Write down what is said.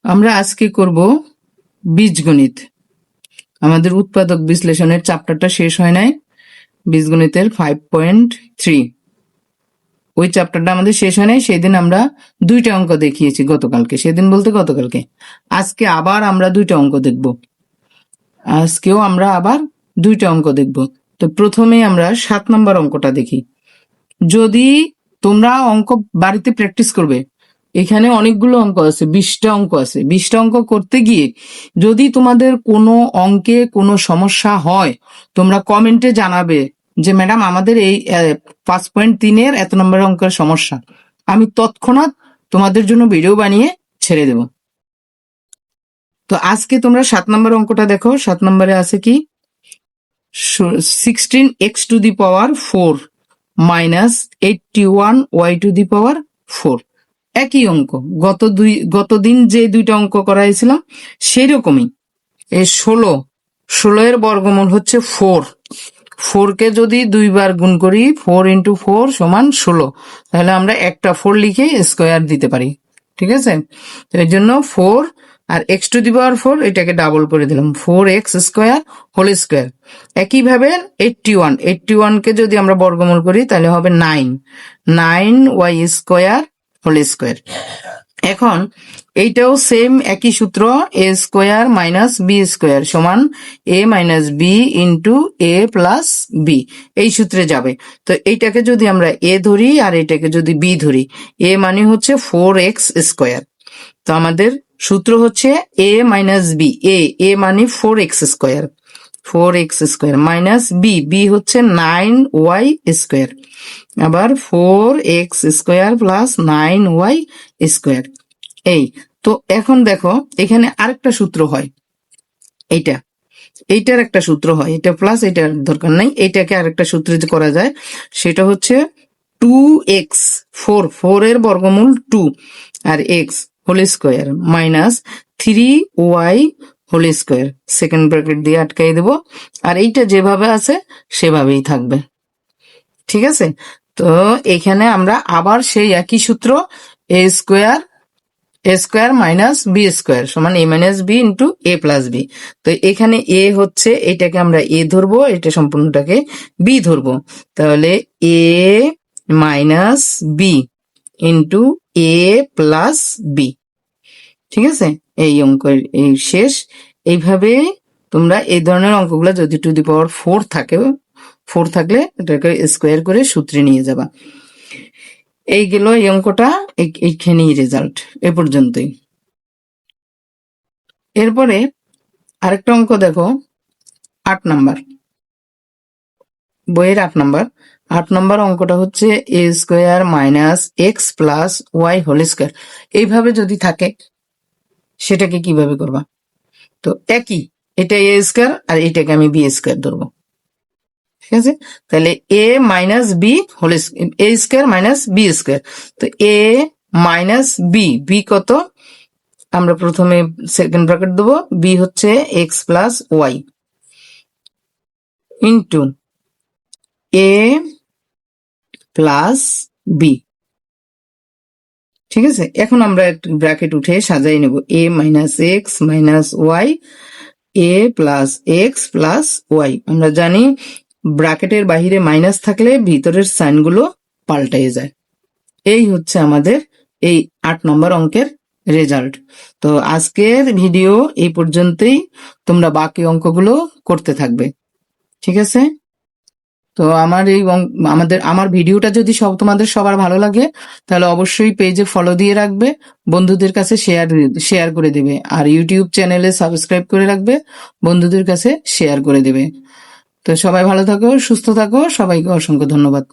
আমরা আজকে করব বীজগণিত। আমাদের উৎপাদক বিশ্লেষণের চ্যাপ্টারটা শেষ হয় নাই, বীজগণিতের 5.3 ওই চ্যাপ্টারটা আমাদের শেষ হয় নাই। সেদিন আমরা দুইটা অঙ্ক দেখিয়েছি গতকালকে, সেদিন বলতে গতকালকে। আজকে আবার আমরা দুইটা অঙ্ক দেখব, আজকেও আমরা আবার দুইটা অঙ্ক দেখব। তো প্রথমে আমরা 7 নম্বর অঙ্কটা দেখি। যদি তোমরা অঙ্ক বাড়িতে প্র্যাকটিস করবে, এখানে অনেকগুলো অঙ্ক আছে, 20টা অঙ্ক আছে। 20টা অঙ্ক করতে গিয়ে যদি তোমাদের কোনো অঙ্কে কোনো সমস্যা হয়, তোমরা কমেন্টে জানাবে যে ম্যাডাম আমাদের এই 5.3-এর এত নম্বর অঙ্কের সমস্যা। আমি তৎক্ষণাৎ তোমাদের জন্য ভিডিও বানিয়ে ছেড়ে দেব। তো আজকে তোমরা 7 নম্বর অঙ্কটা দেখো। 7 নম্বরে আছে কি, 16x⁴ মাইনাস 81y⁴। একই অঙ্ক, গতদিন যে দুইটা অঙ্ক করাইছিলাম সেই রকমই। এই 16 এর বর্গমূল হচ্ছে 4। 4 কে যদি দুইবার গুণ করি, 4 × 4 = 16, তাহলে আমরা একটা 4 লিখে স্কোয়ার দিতে পারি। ঠিক আছে, তো এর জন্য 4 আর x⁴ এটাকে ডাবল করে দিলাম, 4x² একইভাবে 81 কে যদি আমরা বর্গমূল করি তাহলে হবে 9y² এখন এইটাও সেম একই সূত্র, a² - b² = a - b × a + b, এই সূত্রে যাবে। তো এইটাকে যদি আমরা a ধরি আর এটাকে যদি b ধরি, a মানে হচ্ছে 4x²। তো আমাদের সূত্র হচ্ছে a - b, a মানে 4x² মাইনাস b হচ্ছে 9y², আবার 4x² + 9y²। এই তো এখন দেখো এখানে আরেকটা সূত্র হয়, এইটার একটা সূত্র হয়, এটা প্লাস, এটার দরকার নাই। এইটাকে আরেকটা সূত্রে যে করা যায় সেটা হচ্ছে 2x, 4 এর বর্গমূল 2 আর x² minus 3y², second bracket দিয়ে আটকাই দেব, আর এইটা যেভাবে আছে সেভাবেই থাকবে। ঠিক আছে, তো এখানে আমরা আবার সেই একই সূত্র, a² - b² = a - b × a + b। তো এখানে a হচ্ছে, এটাকে আমরা a ধরবো, এটা সম্পূর্ণটাকে b ধরবো, তাহলে a - b × a + b। ঠিক আছে, এই অঙ্কের এই শেষ। এইভাবে তোমরা এই ধরনের অঙ্কগুলো যদি টু দি পাওয়ার 4 থাকলে এটাকে স্কোয়ার করে সূত্রে নিয়ে যাবা। এই গেল এই অঙ্কটা, এইখানেই রেজাল্ট, এ পর্যন্তই। এরপরে আরেকটা অঙ্ক দেখো, 8 নাম্বার, বইয়ের 8 নাম্বার অঙ্কটা হচ্ছে a² - x + y²। এইভাবে যদি থাকে সেটাকে কিভাবে করবা? তো একই, এটা a² আর এটাকে আমি b² ধরবো। ঠিক আছে, তাহলে a - b a² - b²। তো a - b কত, আমরা প্রথমে সেকেন্ড ব্র্যাকেট দেবো, b হচ্ছে x + y into a + b। ঠিক আছে, এখন আমরা একটু ব্র্যাকেট উঠে সাজাই নেব, a - x - y, a + x + y। আমরা জানি ব্র্যাকেটের বাহিরে মাইনাস থাকলে ভিতরের সাইনগুলো পাল্টায়ে যায়। এই হচ্ছে আমাদের এই 8 নম্বর অঙ্কের রেজাল্ট। তো আজকের ভিডিও এই পর্যন্তই, তোমরা বাকি অঙ্কগুলো করতে থাকবে। ঠিক আছে, তো আমার ভিডিওটা যদি তোমাদের সবার ভালো লাগে তাহলে অবশ্যই পেজে ফলো দিয়ে রাখবে, বন্ধুদের কাছে শেয়ার করে দিবে, আর ইউটিউব চ্যানেলে সাবস্ক্রাইব করে রাখবে, বন্ধুদের কাছে শেয়ার করে দিবে। তো সবাই ভালো থাকো, সুস্থ থাকো, সবাইকে অসংখ্য ধন্যবাদ।